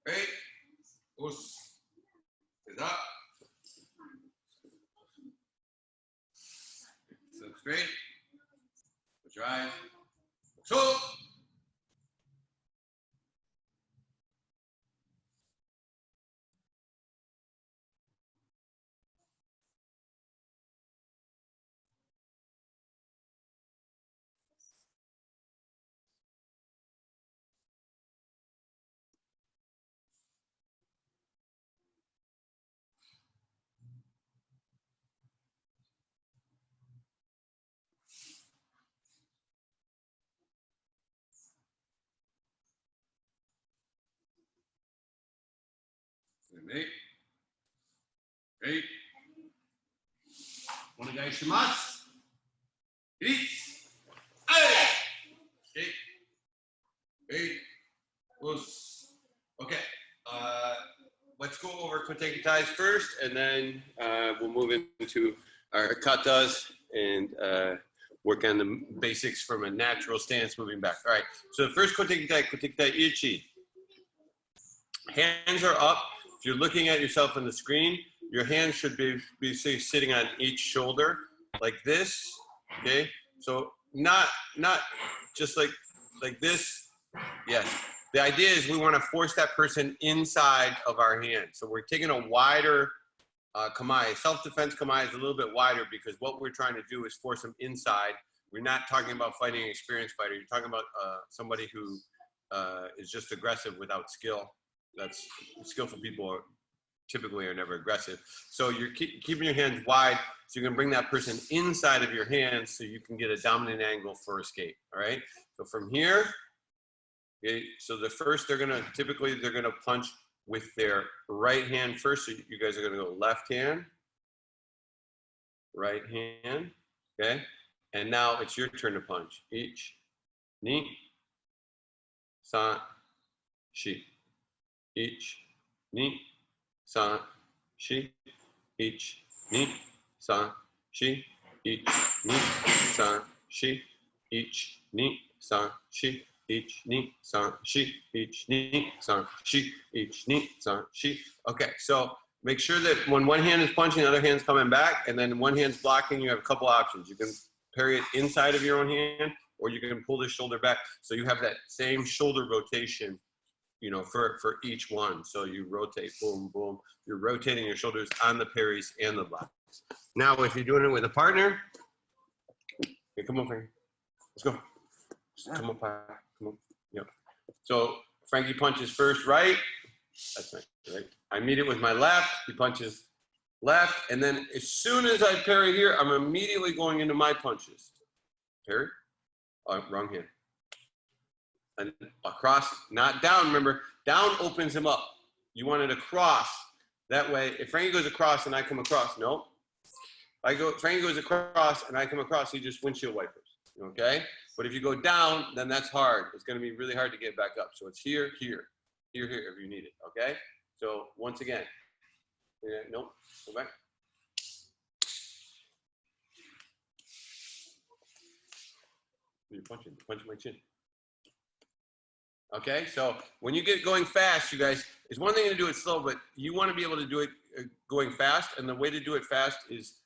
Great. Us. Is up. Sit straight. Put your eyes. So. Great. Great. Onegaishimasu. Great. Hey. Okay. Great. Us. Okay. Let's go over Kote Kitae first, and then we'll move into our katas and work on the basics from a natural stance moving back. All right. So the first Kote Kitae ichi. Hands are up. If you're looking at yourself on the screen, your hands should be sitting on each shoulder like this. Okay. So not just like this. Yes. The idea is we want to force that person inside of our hand. So we're taking a wider kamae. Self-defense kamae is a little bit wider because what we're trying to do is force them inside. We're not talking about fighting an experienced fighter. You're talking about somebody who is just aggressive without skill. That's skillful people typically are never aggressive. So you're keeping your hands wide so you can bring that person inside of your hands so you can get a dominant angle for escape. All right. So from here. Okay, so the first they're gonna punch with their right hand first. So you guys are gonna go left hand, right hand, okay? And now it's your turn to punch. Ich, ni, san, shi. Ich, ni, san, shi. Ich, ni, san, shi. Ich, ni, san, shi. Ich, ni, san, shi. Ich, ni, san, shi, ich, ni, san, shi, ich, ni, san, shi. Okay, so make sure that when one hand is punching, the other hand's coming back, and then one hand's blocking, you have a couple options. You can parry it inside of your own hand, or you can pull the shoulder back. So you have that same shoulder rotation, you know, for each one. So you rotate, boom, boom. You're rotating your shoulders on the parries and the blocks. Now, if you're doing it with a partner, okay, come on, Frankie. Let's go. Come on, Papa. Come on. Yep. So Frankie punches first right. That's right. I meet it with my left. He punches left. And then as soon as I parry here, I'm immediately going into my punches. Parry. Oh, wrong hand. And across, not down. Remember, down opens him up. You want it across. That way, if Frankie goes across and I come across, nope. Frankie goes across and I come across, he just windshield wipers. Okay? But if you go down, then that's hard. It's going to be really hard to get back up. So it's here, here, here, here if you need it. Okay? So once again, nope, go back. You're punching my chin. Okay? So when you get going fast, you guys, it's one thing to do it slow, but you want to be able to do it going fast. And the way to do it fast is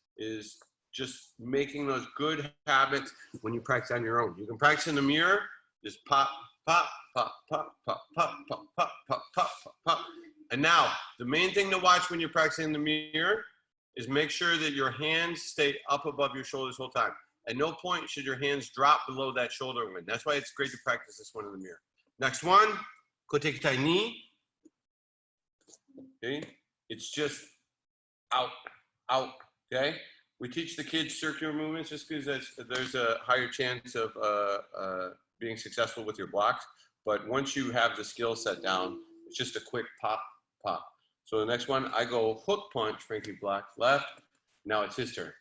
just making those good habits when you practice on your own. You can practice in the mirror, just pop, pop, pop, pop, pop, pop, pop, pop, pop, pop, pop, pop. And now, the main thing to watch when you're practicing in the mirror is make sure that your hands stay up above your shoulders the whole time. At no point should your hands drop below that shoulder line. That's why it's great to practice this one in the mirror. Next one, Kote Kitae ni. Okay, it's just out, out, okay? We teach the kids circular movements just because there's a higher chance of being successful with your blocks. But once you have the skill set down, it's just a quick pop, pop. So the next one, I go hook punch, Frankie blocks left. Now it's his turn.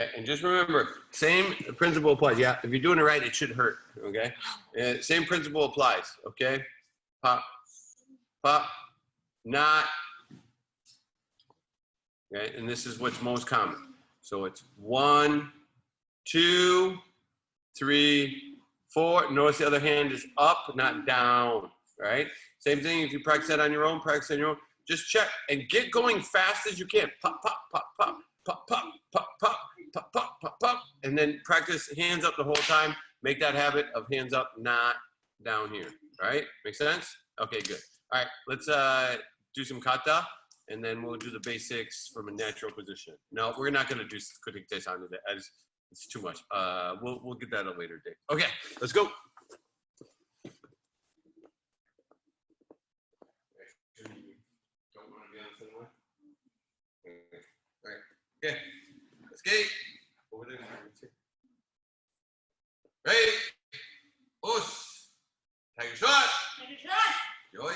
Okay, and just remember, same principle applies. Yeah, if you're doing it right, it should hurt, okay? Same principle applies, okay? Pop, pop, not. Okay, and this is what's most common. So it's 1, 2, 3, 4. Notice the other hand is up, not down, right? Same thing if you practice that on your own, practice on your own. Just check and get going fast as you can. Pop, pop, pop, pop, pop, pop, pop, pop, pop, pop, pop, pop. And then practice hands up the whole time. Make that habit of hands up, not down here, right? Make sense? Okay, good. All right, let's do some kata, and then we'll do the basics from a natural position. No, we're not gonna do Kote Kitae sound today. It's too much. We'll get that at a later date. Okay, let's go. Don't want to be on the same one. All right. Okay. Let's get over there. Ready? Us. Take a shot. Take a shot. Joy.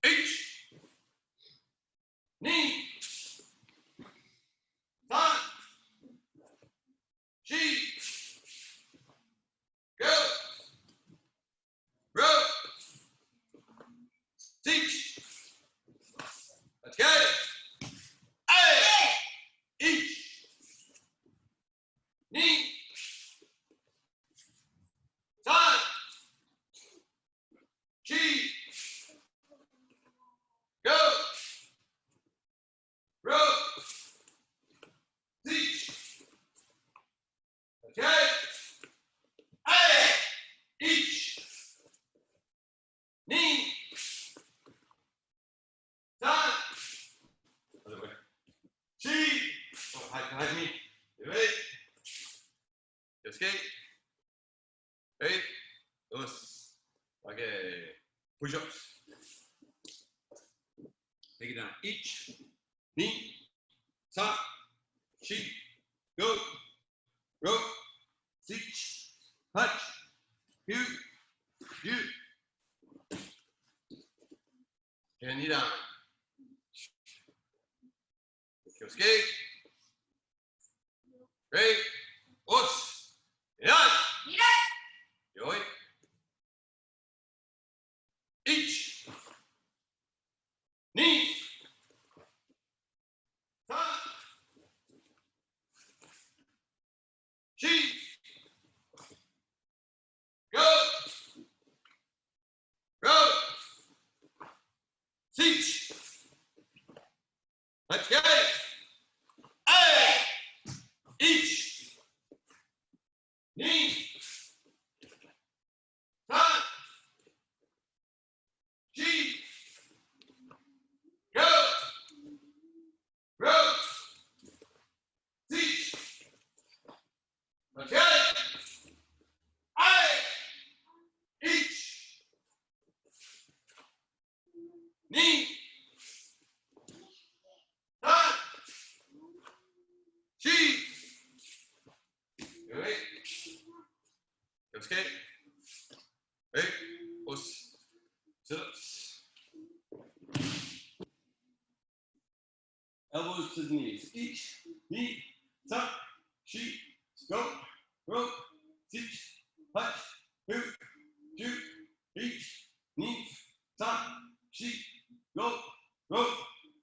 H. Knee. San. Chi. Go. Row. Teach. Let's go. A. Each. Knee. San. Chi. Go. Row. Teach. Okay. A. Each. Knee. San. Other way. Chi. Oh, behind me. Ready? Escape. Ready? Us. Okay. Push-ups. Take it down. Each. Knee. San. Chi. Go. Row. Teach. Punch. You. You. And knee down. Escape. Ready? Us. Yan. Joy. Each. Knee. San. Chi. Go. Row. Teach. Let's go. A. Each. Knee. San. Chi. Go. Row. Teach. Let's go. A. Each. Knee. San. Chi. Good. Okay. Ready? Us. Sit-ups. Elbows to the knees. Each. Knee. San. Chi. Go. Row. Teach. Punch. Two. Two. Each. Knee. San. Chi. Go. Row.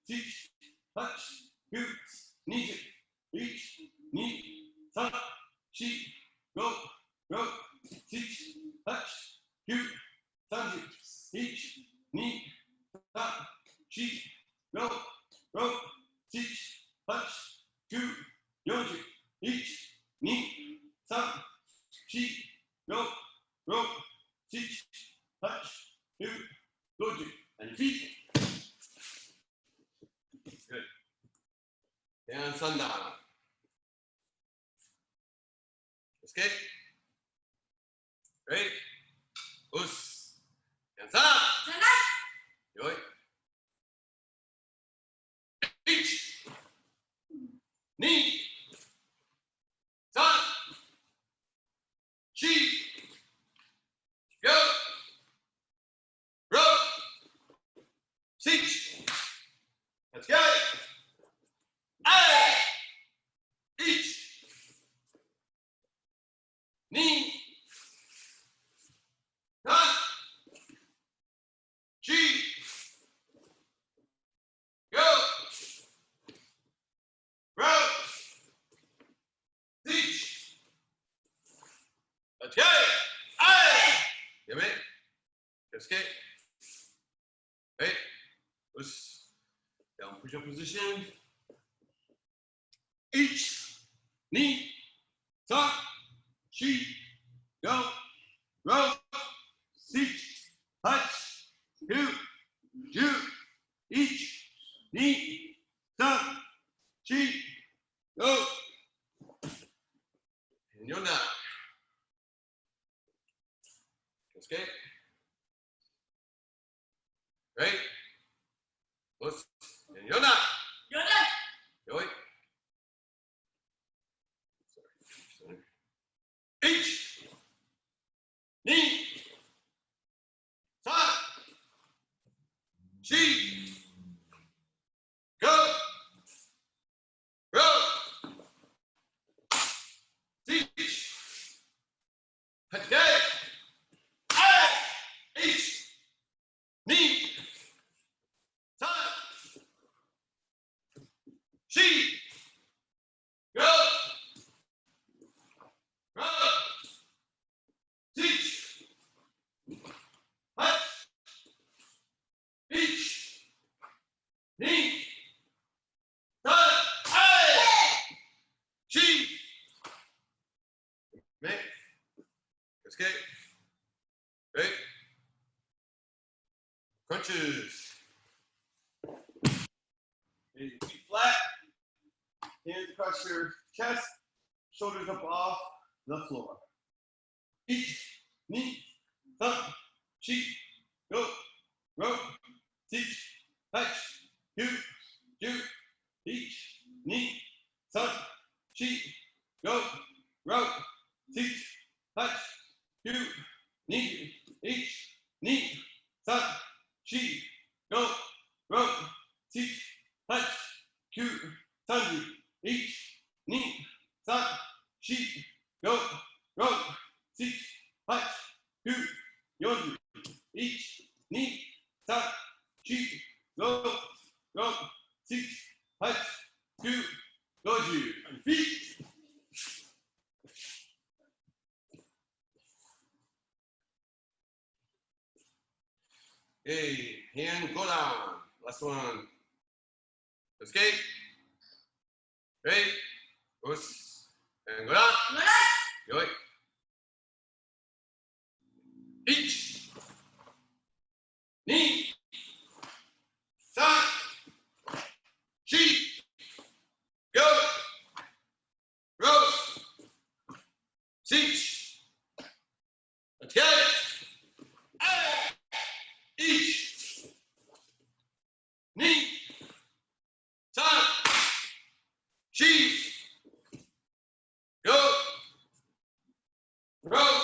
Teach. Punch. Two. Knee. Each. Knee. San. Chi. Go. Row. Teach. Punch. Two. San. Each. Knee. San. Chi. Go. Row. Teach. Punch. Two. Yoji. Each. Knee. San. Chi. Go. Row. Teach. Punch. Two. Yoji. And feet. Good. And sundown. Escape. Ready? Us. And san. Joy. Each. Knee. San. Chi. Go. Row. Teach. Let's go. A. Each. Knee. San. Let's go. Hey. Give me. Escape. Hey. Let's down push up position. Each knee, tuck, sheet, go, row, seat, touch, two, each knee, tuck, sheet, go, and you're not. Escape. Right? Let's, and you're not. You're not. Yo, wait. Each knee, tuck, sheet, go, row, teach, today, each knee, tuck, sheet, go, row, teach, touch, each knee, tuck, sheet, make, escape, right, crunches, feet flat, hands across your chest, shoulders up off the floor. Each knee, tuck, sheet, go, row, teach, touch, two, each knee, tuck, sheet, go, row, teach, touch, two, each knee, tuck, sheet, go, row, teach, touch, two, each knee, tuck, sheet, go, row, teach, touch, two, each knee, tuck, sheet, go, row, teach, touch, two, and feet. Hey, hand go down. Last one. Escape. Right. Push. And go down. Go down. Each knee, tuck, sheet, go, row, teach, let's go. Each knee, tuck, sheet, go, row,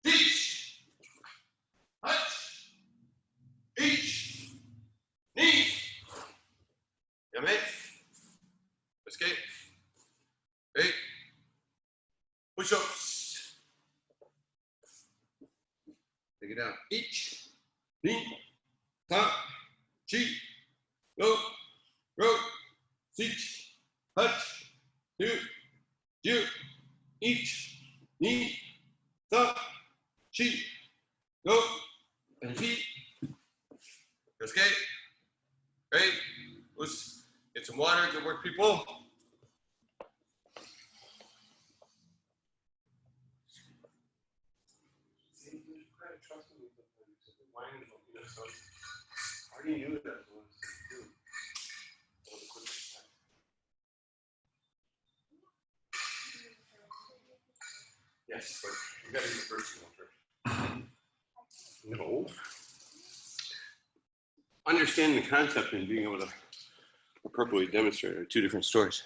teach, touch, each knee. Yeah, mate. Escape. Hey. Push-ups. Take it down. Each knee, tuck, sheet, go, row, teach, touch, two, each knee, tuck, sheet, go, and feet. Escape. Right? Let's get some water. Good work, people. I already knew that. Yes, but you got to do the first one first. No. Understanding the concept and being able to appropriately demonstrate are two different stories.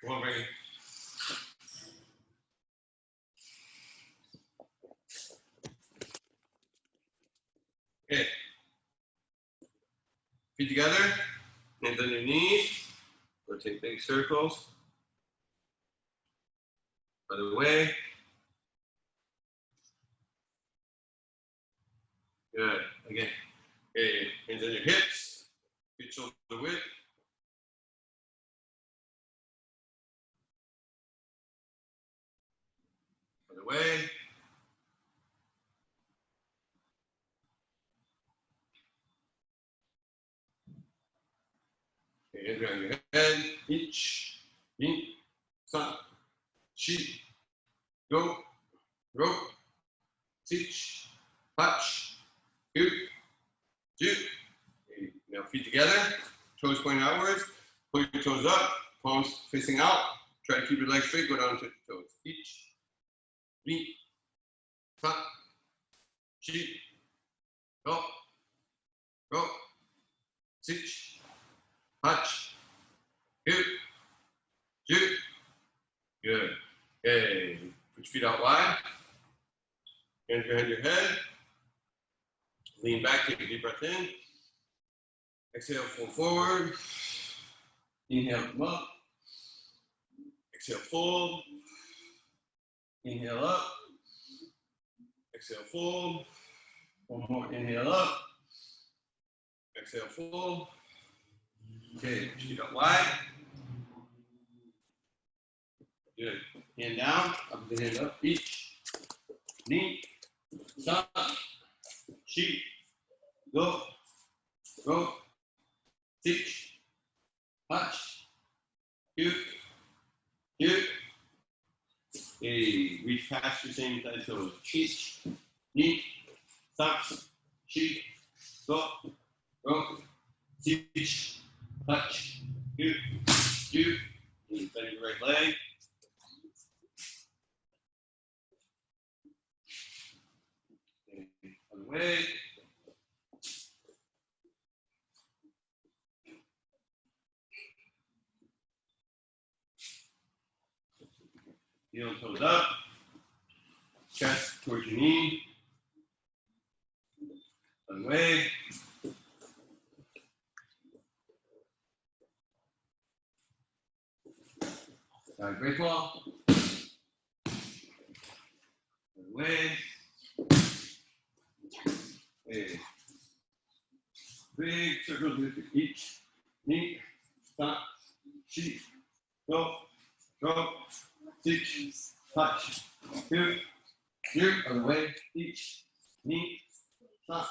Come on, Reagan. Okay. Feet together, hands underneath. Rotate big circles. Other way. Good. Again. Okay. Hands on your hips. Good shoulder width. Other way. Okay, hands behind your head. Ich, ni, san, shi, go, ro, sich, touch, you, do. Okay, now feet together, toes pointing outwards. Pull your toes up, palms facing out. Try to keep your legs straight, go down to the toes. Ich, ni, san, shi, go, ro, sich, touch, you, do. Good. Okay. Put your feet out wide. Hands behind your head. Lean back, take a deep breath in. Exhale, fold forward. Inhale, come up. Exhale, fold. Inhale up. Exhale, fold. One more, inhale up. Exhale, fold. Okay, feet out wide. Good. Hand down, up the hand up. Ich, ni, san, shi, go, ro, sich, touch, you. Hey, reach past your same side toes. Ich, ni, san, shi, go, ro, sich, touch, you. Bend your right leg. Way. Heel and toes up. Chest towards your knee. One way. Side break wall. One way. Okay. Big circles with each knee, stop, shi, go, sich, touch, here, other way, each knee, stop,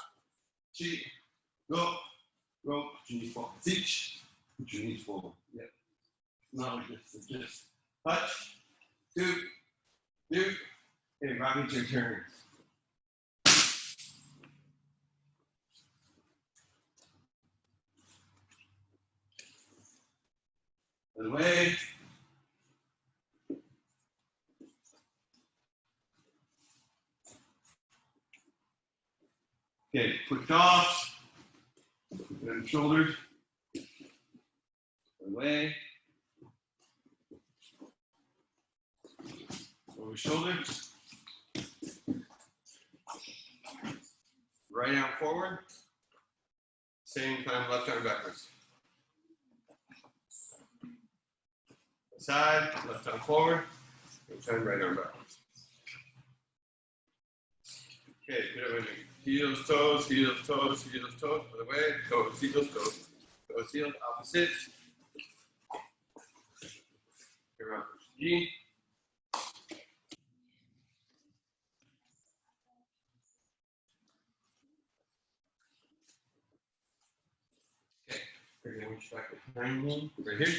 shi, go, put your knees forward, sich, put your knees forward, yeah. Not like this, just touch, two, okay, rock your turn. Other way. Okay, push off. Put on the shoulders. Other way. Over shoulders. Right arm forward. Same time, left arm backwards. Side, left arm forward, and turn right arm backwards. Okay, get over heels, toes, heels, toes, heels, toes, other way, toes, heels, toes, toes, heels, opposite. Here around G. Okay, we're going to reach back behind me, right here.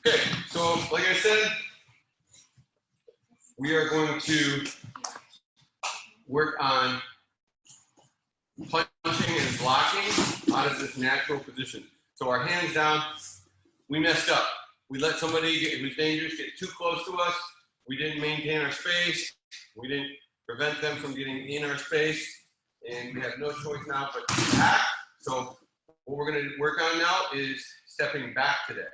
Okay, so like I said, we are going to work on punching and blocking out of this natural position. So our hands down, we messed up. We let somebody it was dangerous, get too close to us. We didn't maintain our space. We didn't prevent them from getting in our space. And we have no choice now but to act. So what we're going to work on now is stepping back today.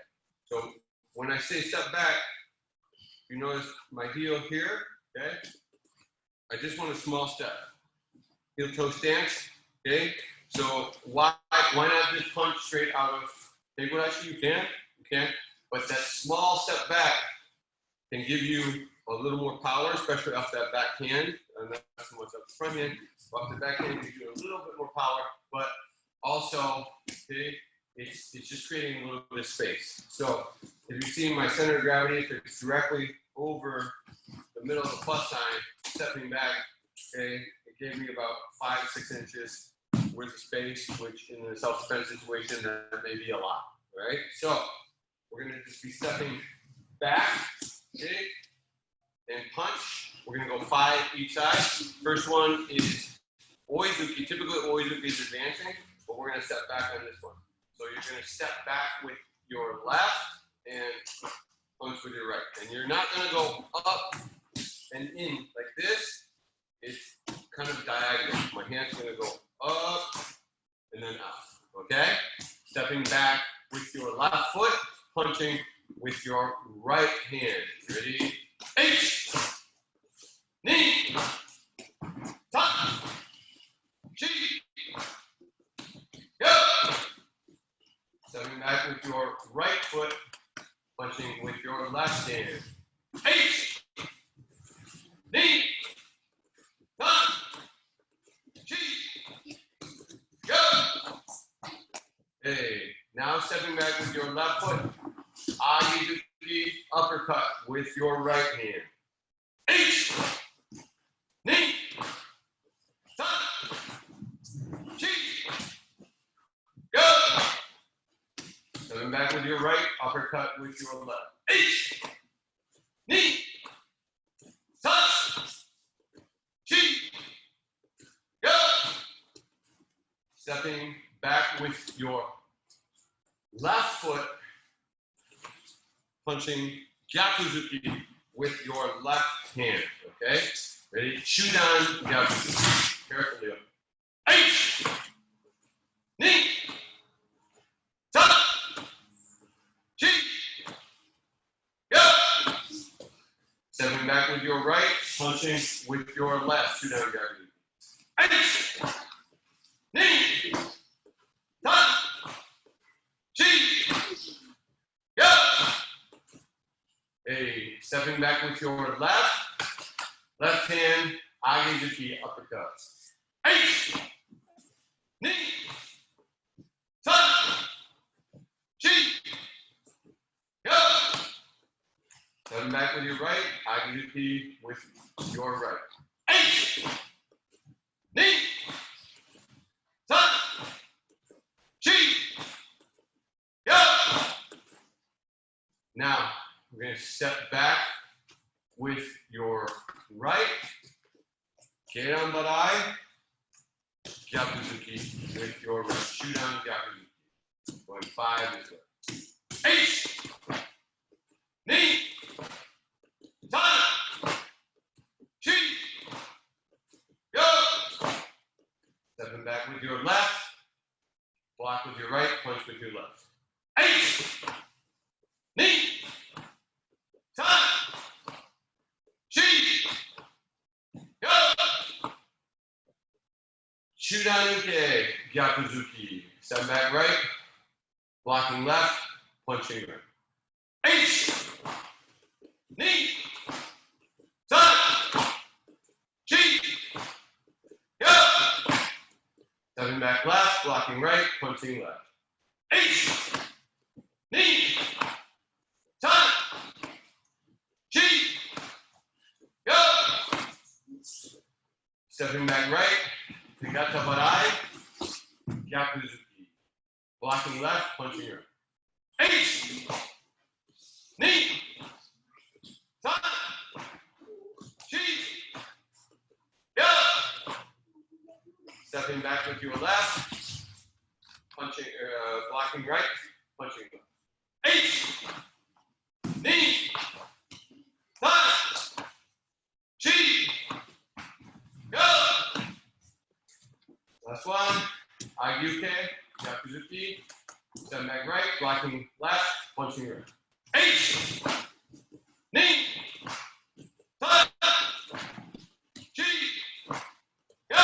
So when I say step back, you notice my heel here, okay? I just want a small step. Heel toe stance, okay? So why not just punch straight out of Tegodashi? You can, but that small step back can give you a little more power, especially off that back hand, and not so much off the front hand. Off the back hand, you do a little bit more power, but also, okay, it's just creating a little bit of space. So if you see my center of gravity, if it's directly over the middle of the plus sign, stepping back, okay, it gave me about 5 to 6 inches worth of space, which in a self-defense situation, that may be a lot, right? So we're gonna just be stepping back, okay, and punch. We're gonna go 5 each side. First one is oizuki. Typically oizuki is advancing, but we're gonna step back on this one. So you're gonna step back with your left and punch with your right. And you're not gonna go up and in like this. It's kind of diagonal. My hand's gonna go up and then out, okay? Stepping back with your left foot, punching with your right hand. Ready? H, knee, ta, chi, go. Stepping back with your right foot, punching with your left hand. H, knee, ta, chi, go. Hey, now stepping back with your left foot, Agizuki uppercut with your right hand. H, knee, ta, chi, go. Stepping back with your right, uppercut with your left. H, knee, ta, chi, go. Stepping back with your left foot, punching Gyakuzuki with your left hand, okay? Ready? Shudan Gyakuzuki. Carefully up. H, knee, ta, chi, go. Stepping back with your right, punching with your left. Shudan Gyakuzuki. H, knee, ta, chi, go. Hey, stepping back with your left hand, Agizuki uppercut. H, knee, ta, chi, go. Stepping back with your right, Agizuki with your right. H, knee, ta, chi, go. Now, we're going to step back with your right, Keiran Barai, Gyakuzuki with your right, Shudan Gyakuzuki. Going 5 this way. H, knee, ta, chi, go. Stepping back with your left, block with your right, punch with your left. H, knee, ta, chi, go. Shudanuke, Gyakuzuki. Step back right, blocking left, punching right. H, knee, ta, chi, go. Stepping back left, blocking right, punching left. H, knee, ta, chi, go. Stepping back right, Higata Barai, Gyakuzuki. Blocking left, punching right. H, knee, ta, chi, go. Stepping back with your left, punching, blocking right, punching left. H, knee, ta, chi, go. Last one, Agyuke, Gyakuzuki. Step back right, blocking left, punching right. H, knee, ta, chi, go.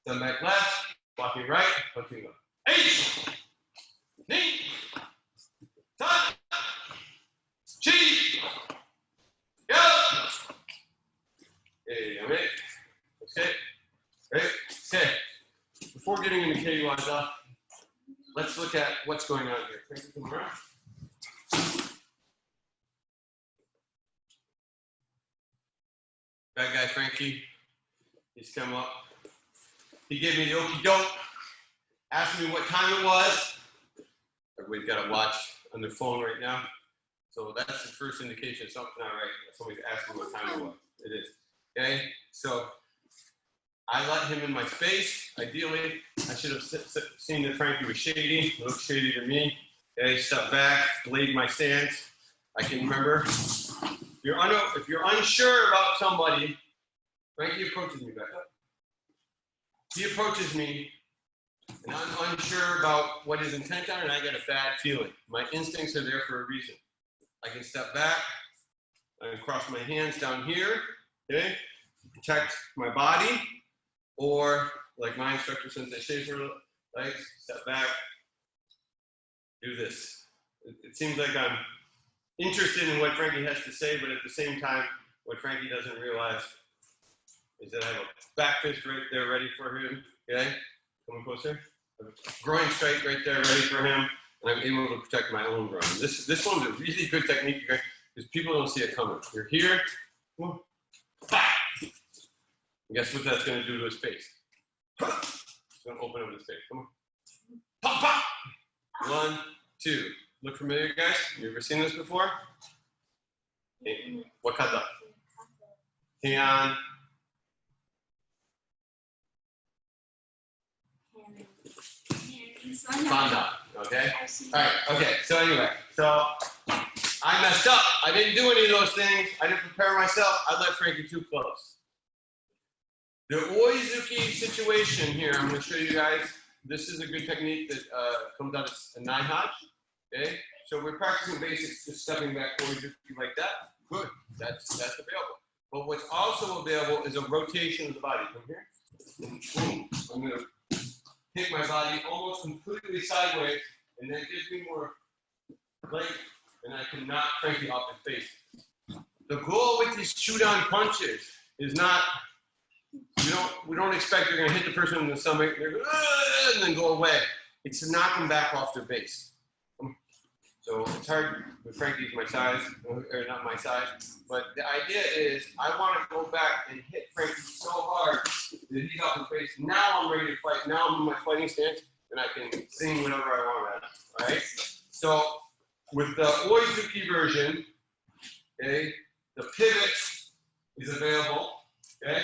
Step back left, blocking right, punching left. H, knee, ta, chi, go. Ready? Okay. Ready? Okay. Before getting into Keiwaza, let's look at what's going on here. Frankie, come around. Bad guy Frankie, he's come up. He gave me the okie doke, asked me what time it was. Everybody's got a watch on their phone right now. So that's the first indication something's not right. Somebody's asking what time it was. It is. Okay? So I let him in my space. Ideally, I should have seen that Frankie was shady. It looked shady to me. Okay, step back, delayed my stance. I can remember. If you're unsure about somebody, Frankie approaches me back up. He approaches me, and I'm unsure about what his intent are, and I get a bad feeling. My instincts are there for a reason. I can step back, I can cross my hands down here, okay, protect my body, or like my instructor since I shave her legs, step back, do this. It seems like I'm interested in what Frankie has to say, but at the same time, what Frankie doesn't realize is that I have a back fist right there ready for him, okay? Coming closer. Groin strike right there ready for him, and I'm able to protect my own groin. This one's a really good technique, you guys, because people don't see it coming. You're here, come on, back. And guess what that's gonna do to his face? It's gonna open up his face, come on. Pop, pop. 1, 2. Look familiar, guys? You ever seen this before? What kata? Heian. Fanda, okay? All right, okay, so anyway, so I messed up. I didn't do any of those things. I didn't prepare myself. I let Frankie too close. The oizuki situation here, I'm going to show you guys. This is a good technique that comes out of a nai-hachi, okay? So we're practicing basics, just stepping back oizuki like that. Good, that's available. But what's also available is a rotation of the body. Come here, and boom. I'm going to take my body almost completely sideways, and that gives me more length, and I can knock Frankie off his face. The goal with these shoot-on punches is not, we don't expect you're going to hit the person in the stomach, and then go away. It's to knock them back off their base. So it's hard with Frankie's my size, or not my size, but the idea is I want to go back and hit Frankie so hard that he's off his face. Now I'm ready to fight. Now I'm in my fighting stance, and I can sing whatever I want right now. All right? So with the oizuki version, okay, the pivot is available, okay?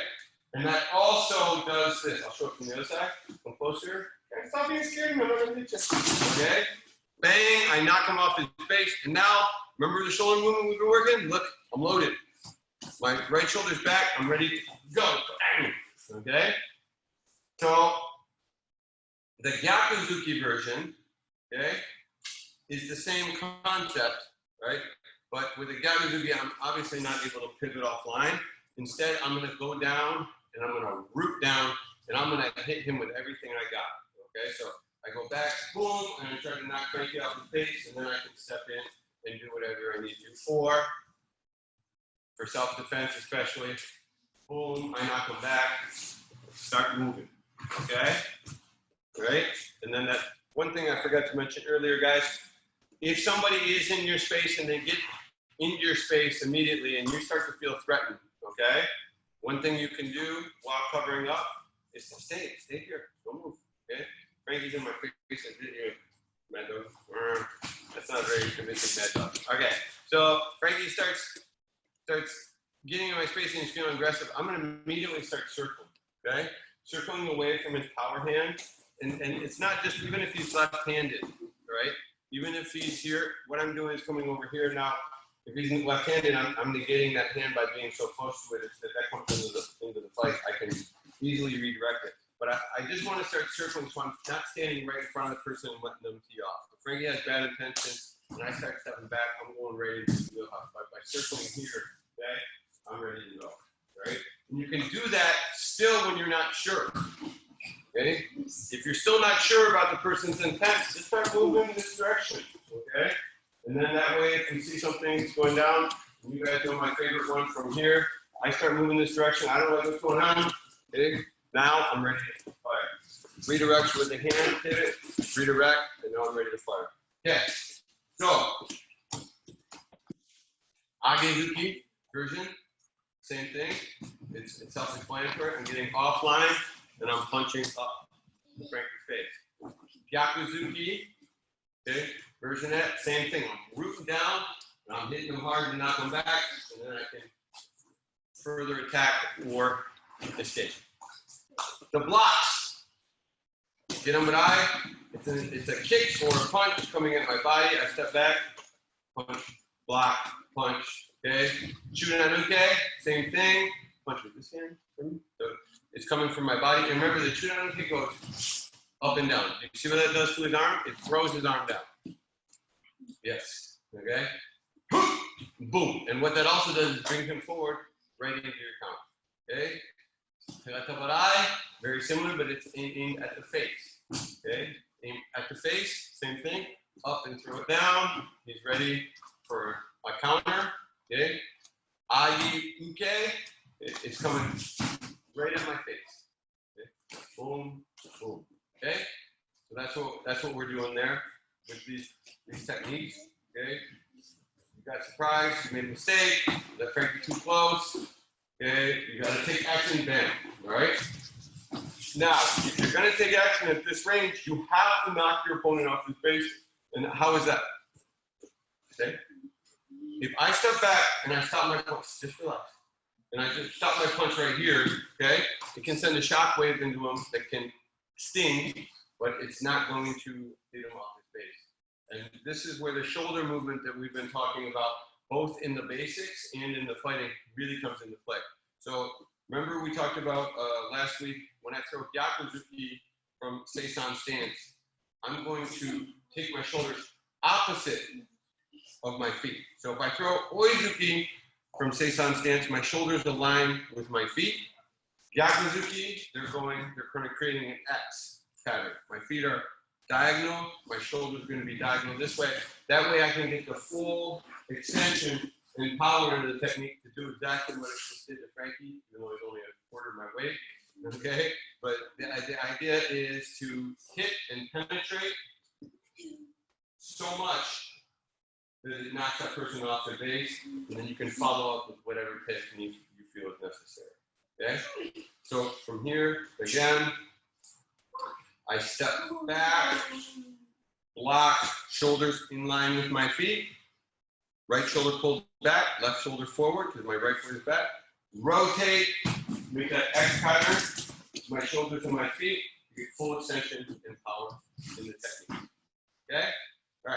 And that also does this. I'll show it from the other side. Come closer. Okay, stop being scared. I'm not going to hit you. Okay? Bang, I knock him off his base. And now, remember the shoulder movement we've been working? Look, I'm loaded. My right shoulder's back. I'm ready to go. Bang. Okay? So, the Gyakuzuki version, okay, is the same concept, right? But with the Gyakuzuki, I'm obviously not able to pivot offline. Instead, I'm going to go down, and I'm going to root down, and I'm going to hit him with everything I got. Okay, so I go back, boom, and I try to knock Frankie off the face, and then I can step in and do whatever I need to. Or, for self-defense especially, boom, I knock him back, start moving, okay? Right? And then that one thing I forgot to mention earlier, guys, if somebody is in your space and they get into your space immediately and you start to feel threatened, okay? One thing you can do while covering up is to stay here, don't move, okay? Frankie's in my face, I did here. Mad dog. That's not very convincing, mad dog. Okay, so Frankie starts getting in my space and he's feeling aggressive. I'm gonna immediately start circling, okay? Circling away from his power hand. And it's not just, even if he's left-handed, right? Even if he's here, what I'm doing is coming over here now. If he's left-handed, I'm negating that hand by being so close to it that comes into the fight. I can easily redirect it. But I just want to start circling so I'm not standing right in front of the person and letting them tee off. If Frankie has bad intentions and I start stepping back, I'm going right into the wheelhouse. By circling here, okay, I'm ready to go, right? And you can do that still when you're not sure, okay? If you're still not sure about the person's intent, just start moving in this direction, okay? And then that way, if you see something that's going down, and you guys know my favorite one from here, I start moving this direction. I don't know what's going on. Okay. Now I'm ready to fire. Redirect with the hand pivot, redirect, and now I'm ready to fire. Okay. So, Agezuki version, same thing. It's self-explanatory. I'm getting offline, and I'm punching up the Frankie's face. Gyakuzuki, okay, version that, same thing. I'm rooting down, and I'm hitting them hard to knock them back, and then I can further attack or escape. The blocks. Get them with eye. It's a kick or a punch coming at my body. I step back, punch, block, punch. Okay. Chunanuke, same thing. Punch with this hand. So it's coming from my body. And remember, the Chunanuke goes up and down. You see what that does to his arm? It throws his arm down. Yes. Okay. Boom. And what that also does is bring him forward right into your counter. Okay. Hiratabarai, very similar, but it's aimed at the face. Okay. Aim at the face, same thing. Up and throw it down. He's ready for my counter. Okay. Agi uke, it's coming right at my face. Okay. Boom, boom. Okay. So that's what we're doing there with these techniques. Okay. You got surprised, you made a mistake, let Frankie too close. Okay, you gotta take action, bam. Alright? Now, if you're gonna take action at this range, you have to knock your opponent off his base. And how is that? Okay? If I step back and I stop my punch, just relax. And I just stop my punch right here, okay? It can send a shock wave into him that can sting, but it's not going to hit him off his base. And this is where the shoulder movement that we've been talking about, both in the basics and in the fighting, really comes into play. So remember we talked about last week, when I throw Gyakuzuki from Seisan stance, I'm going to take my shoulders opposite of my feet. So if I throw Oizuki from Seisan stance, my shoulders align with my feet. Gyakuzuki, they're kind of creating an X pattern. My feet are diagonal, my shoulders are going to be diagonal this way. That way I can get the full extension and power into the technique to do exactly what it just did to Frankie, even though he's only a quarter of my weight. Okay? But the idea is to hit and penetrate so much that it knocks that person off their base, and then you can follow up with whatever technique you feel is necessary. Okay? So from here, again, I step back, block, shoulders in line with my feet. Right shoulder pulled back, left shoulder forward because my right foot is back. Rotate, make that X pattern. My shoulders and my feet, you get full extension and power in the technique. Okay? All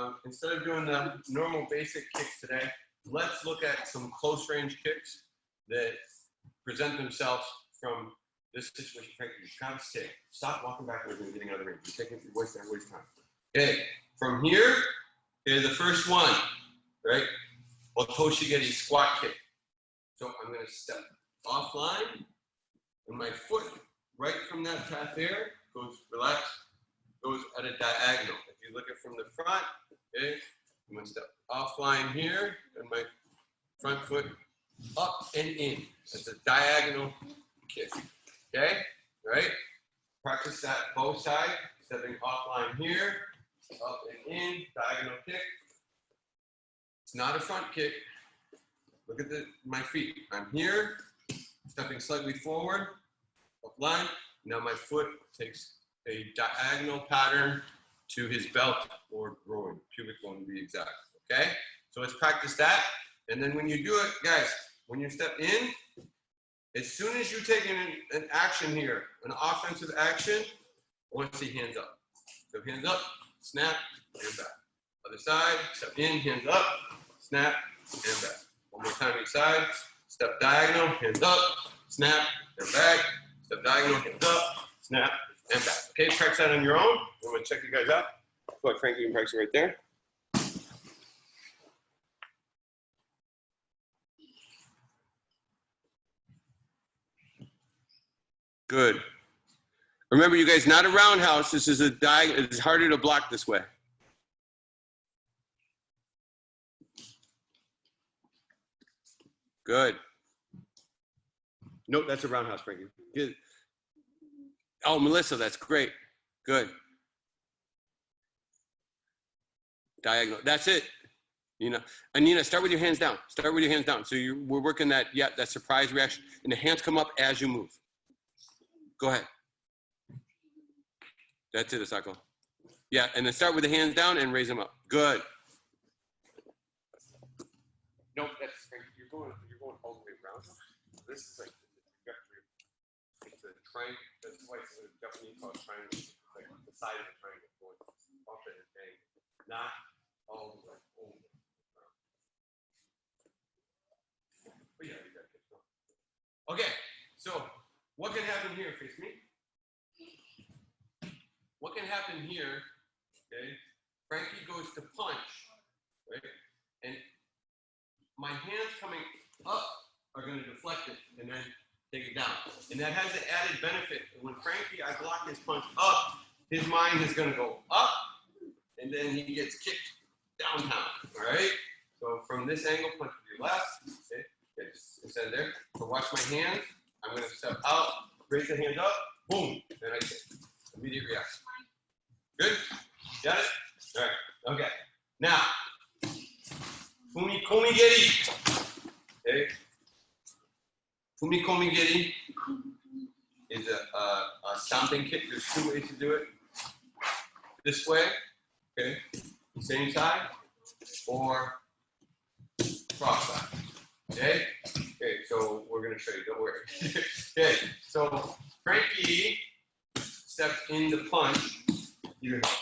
right. Instead of doing the normal basic kicks today, let's look at some close range kicks that present themselves from this situation. Frankly, you gotta stay. Stop walking backwards and getting out of the range. You're taking waste time. Okay, from here is the first one, right? Otoshigeri squat kick. So I'm gonna step offline, and my foot right from that path there goes relaxed, goes at a diagonal. If you look at it from the front, okay, I'm gonna step offline here, and my front foot up and in. That's a diagonal kick. Okay, right? Practice that both sides, stepping offline here, up and in, diagonal kick. It's not a front kick. Look at my feet. I'm here, stepping slightly forward, up line. Now my foot takes a diagonal pattern to his belt or groin, pubic bone to be exact. Okay, so let's practice that. And then when you do it, guys, when you step in, as soon as you take an action here, an offensive action, I want to see hands up. So hands up, snap, and back. Other side, step in, hands up, snap, and back. One more time each side. Step diagonal, hands up, snap, and back. Step diagonal, hands up, snap, and back. Okay, practice that on your own. I'm going to check you guys out. Go ahead, Frank, you can practice it right there. Good. Remember, you guys, not a roundhouse. This is a diagonal. It's harder to block this way. Good. Nope, that's a roundhouse, Frankie. Good. Oh, Melissa, that's great. Good. Diagonal. That's it. Nina, and Nina, start with your hands down. Start with your hands down. So we're working that, yeah, that surprise reaction. And the hands come up as you move. Go ahead. That's it, Asako. Yeah, and then start with the hands down and raise them up. Good. Nope, that's you're going all the way around. This is like the trajectory. It's a triangle. That's why it's a Japanese called triangle. Like the side of the triangle going up and bang. Not all the way over. But yeah, you got it. Okay, so what can happen here? Face me. What can happen here? Okay, Frankie goes to punch, right? And my hands coming up are going to deflect it and then take it down. And that has the added benefit. When Frankie, I block his punch up, his mind is going to go up, and then he gets kicked downtown. All right? So from this angle, punch with your left. Okay? Instead of there. So watch my hands. I'm going to step out, raise the hand up, boom, then I kick. Immediate reaction. Good? Got it? All right. Okay. Now, Fumikomi geri. Okay. Fumikomi geri is a stomping kick. There's two ways to do it. This way, okay, same side, or cross side. Okay? Okay, so we're gonna show you, don't worry. Okay, so Frankie steps in the punch, either foot.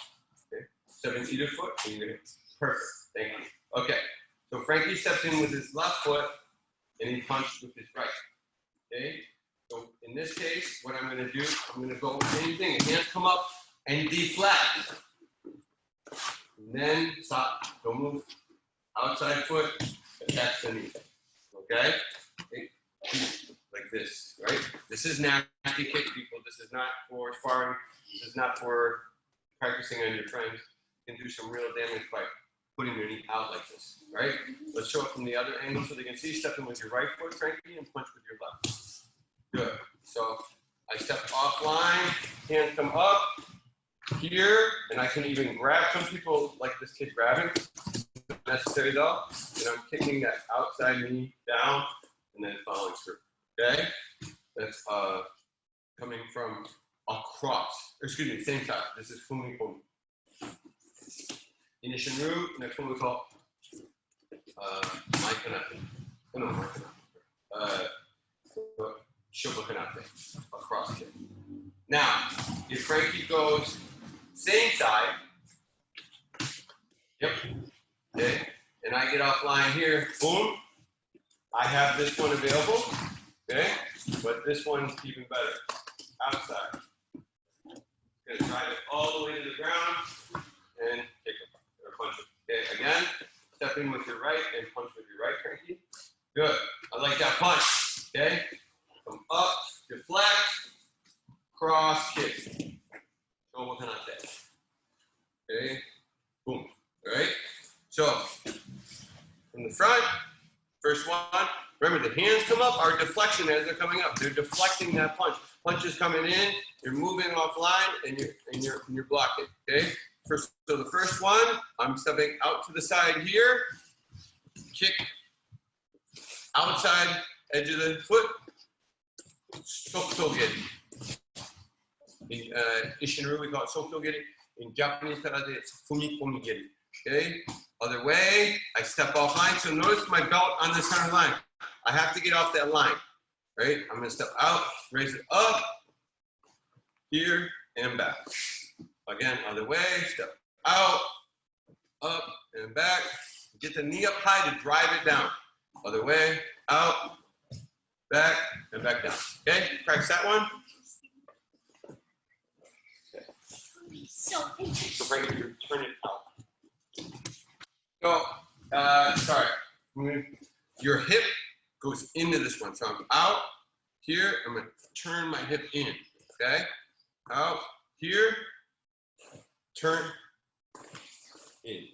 Okay, step in either foot, and you're gonna hit. Perfect. Thank you. Okay. So Frankie steps in with his left foot, and he punched with his right. Okay? So in this case, what I'm going to do, I'm going to go same thing. Hands come up and deflect. And then stop. Don't move. Outside foot, attach the knee. Okay? Like this, right? This is nasty kick, people. This is not for sparring. This is not for practicing on your friends. You can do some real damage by putting your knee out like this, right? Let's show it from the other angle so they can see. Step in with your right foot, Frankie, and punch with your left. Good. So I step offline, hands come up here, and I can even grab. Some people like this kid grabbing. Not necessary though. And I'm kicking that outside knee down and then following through. Okay? That's coming from across. Excuse me, same side. This is Fumikomi. In Shinru, next one we call Mai Kanate. No, Mai Kanate. Shoba Kanate. Across kick. Now, if Frankie goes same side, yep, okay, and I get offline here, boom, I have this one available, okay, but this one's even better. Outside. Gonna drive it all the way to the ground and kick it. Punch it. Okay, again, step in with your right and punch with your right, Frankie. Good. I like that punch. Okay, come up, deflect, cross, kick. So what can I say? Okay, boom. All right. So from the front, first one. Remember, the hands come up are deflection as they're coming up. They're deflecting that punch. Punch is coming in. You're moving offline, and you're blocking. Okay. So the first one, I'm stepping out to the side here, kick, outside edge of the foot, sokugeri. In Ishinru, we call it sokugeri. In Japanese karate, it's fumikomigeri. Okay? Other way, I step off line. So notice my belt on the center line. I have to get off that line. Right? I'm going to step out, raise it up, here, and back. Again, other way, step out, up, and back. Get the knee up high to drive it down. Other way, out, back, and back down. Okay, practice that one. Okay. So bring it, turn it out. So, sorry. Your hip goes into this one. So I'm out here. I'm going to turn my hip in. Okay, out here. Turn in.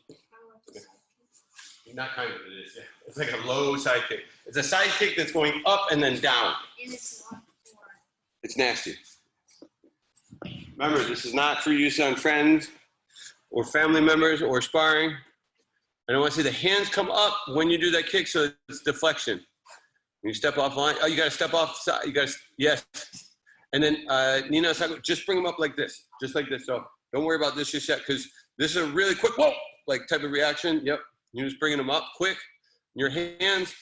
Not kind of, it is. Yeah. It's like a low side kick. It's a side kick that's going up and then down. It's nasty. Remember, this is not for use on friends or family members or sparring. And I want to see the hands come up when you do that kick, so it's deflection. When you step off line, oh, you got to step off side. You got to, yes. And then Nina, just bring them up like this, just like this. So don't worry about this just yet, because this is a really quick, whoa, like type of reaction. Yep, you're just bringing them up quick. Your hands,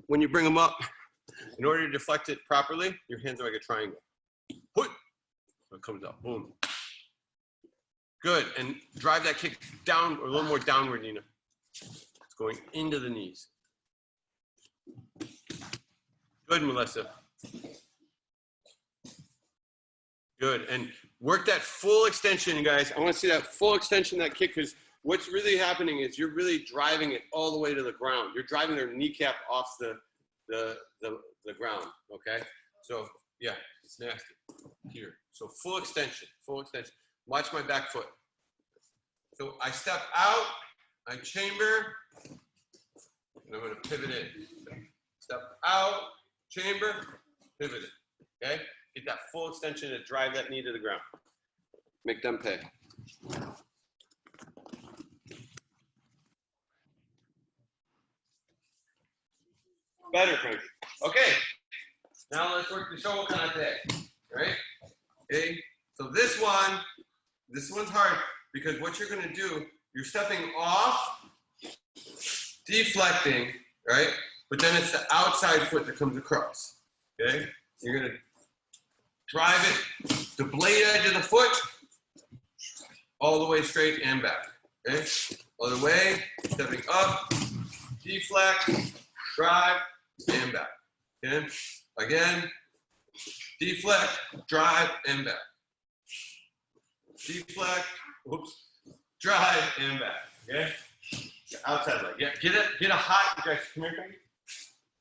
when you bring them up, in order to deflect it properly, your hands are like a triangle. Put, so it comes up, boom. Good, and drive that kick down, or a little more downward, Nina. It's going into the knees. Good, Melissa. Good, and work that full extension, you guys. I want to see that full extension, that kick, because what's really happening is you're really driving it all the way to the ground. You're driving their kneecap off the ground, okay? So, yeah, it's nasty. Here, so full extension, full extension. Watch my back foot. So I step out, I chamber, and I'm going to pivot in. Step out, chamber, pivot in, okay? Get that full extension to drive that knee to the ground. Make them pay. Better, Frankie. Okay, now let's work the Kote Kitae, right? Okay, so this one's hard, because what you're going to do, you're stepping off, deflecting, right? But then it's the outside foot that comes across, okay? You're going to drive it, the blade edge of the foot, all the way straight and back, okay? Other way, stepping up, deflect, drive, and back, okay? Again, deflect, drive, and back. Deflect, whoops, drive, and back, okay? Outside leg, yeah, get a high, you guys, come here, Frankie.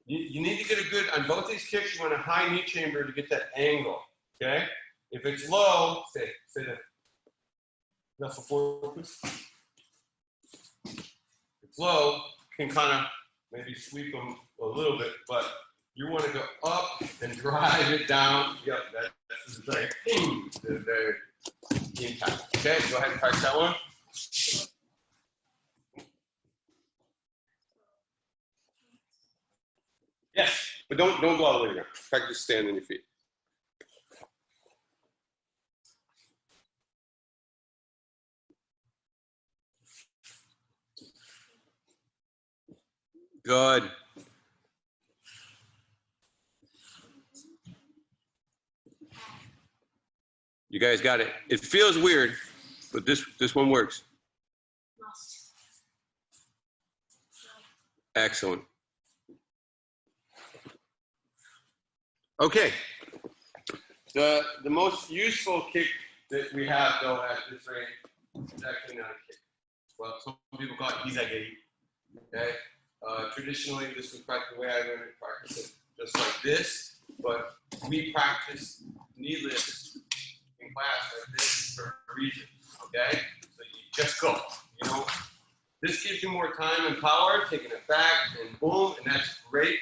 You need to get a good, on both these kicks, you want a high knee chamber to get that angle, okay? If it's low, stay there. Enough for please. If it's low, can kind of maybe sweep them a little bit, but you want to go up and drive it down. Yep, that's like the impact. Okay, go ahead and practice that one. Yes, but don't go all the way down. Practice stand on your feet. Good. You guys got it. It feels weird, but this one works. Excellent. Okay. The most useful kick that we have, though, at this rate is actually not a kick. Well, some people call it dachi. Okay. Traditionally, this was the way I learned to practice it, just like this. But we practice knee lifts in class like this for a reason. Okay. So you just go. You know, this gives you more time and power, taking it back and boom, and that's great.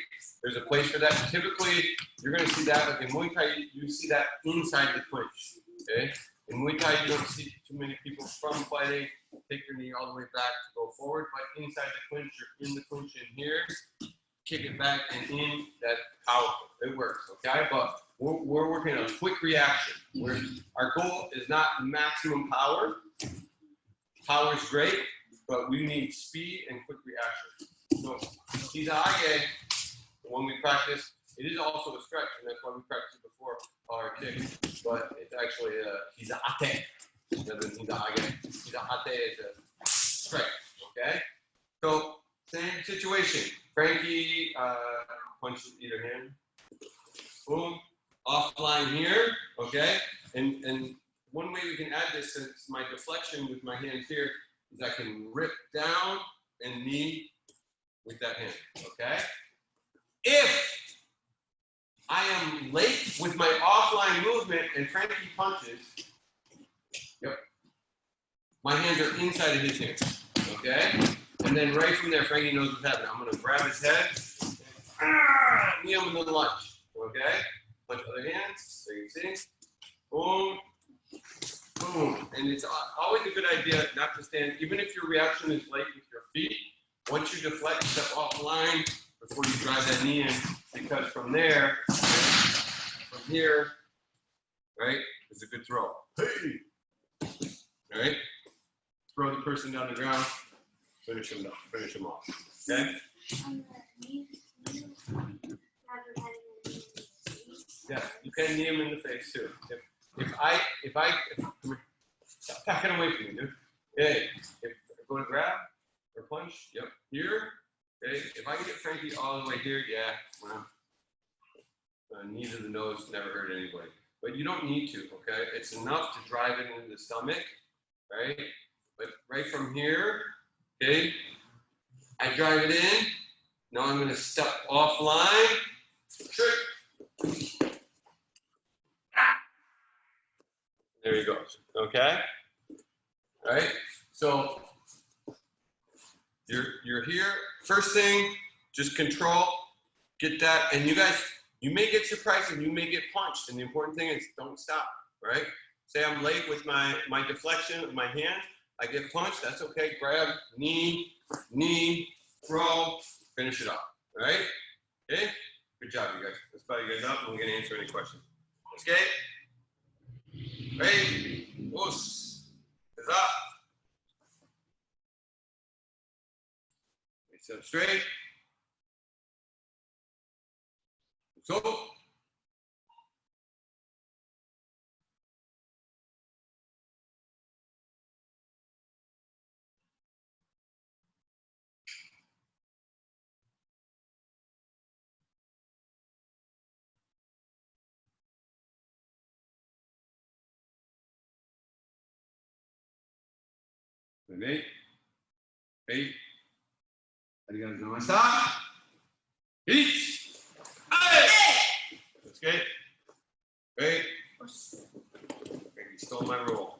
There's a place for that. Typically, you're going to see that, like in Muay Thai, you see that inside the clinch, okay? In Muay Thai, you don't see too many people from fighting, take your knee all the way back to go forward, but inside the clinch, you're in the clinch in here, kick it back and in, that's powerful. It works, okay? But we're working on a quick reaction, where our goal is not maximum power. Power is great, but we need speed and quick reaction. So, Kitae, when we practice, it is also a stretch, and that's why we practice it before our kick. But it's actually Kitae, rather than Kitae. Kitae is a stretch, okay? So, same situation. Frankie punches either hand. Boom. Offline here, okay? And one way we can add this, since my deflection with my hands here, is I can rip down and knee with that hand, okay? If I am late with my offline movement and Frankie punches, yep, my hands are inside of his hands, okay? And then right from there, Frankie knows what's happening. I'm gonna grab his head, and knee him in the lunge, Okay? Punch other hands, so you see. Boom, boom. And it's always a good idea not to stand, even if your reaction is late with your feet, once you deflect, step off line before you drive that knee in, because from there, from here, right, is a good throw. Hey! All right? Throw the person down the ground, finish them off. Okay? Yeah, you can knee him in the face too. If I stop backing away from me, dude. Hey, if I go to grab or punch, yep, here. Okay, if I can get Frankie all the way here, yeah, well, knee to the nose never hurt anybody. But you don't need to, okay? It's enough to drive it into the stomach, right? But right from here, okay, I drive it in. Now I'm going to step offline. Trick. There he goes. Okay. All right. So you're here. First thing, just control. Get that. And you guys, you may get surprised and you may get punched. And the important thing is don't stop. Right. Say I'm late with my deflection of my hand. I get punched. That's okay. Grab, knee, throw, finish it off. All right. Okay. Good job, you guys. Let's bow you guys up and we're going to answer any questions. Okay. Ready? Us. Is up. Sit up straight. So. Ready? Hey. Arigatou. Each. Hey. That's good. Great. You stole my roll.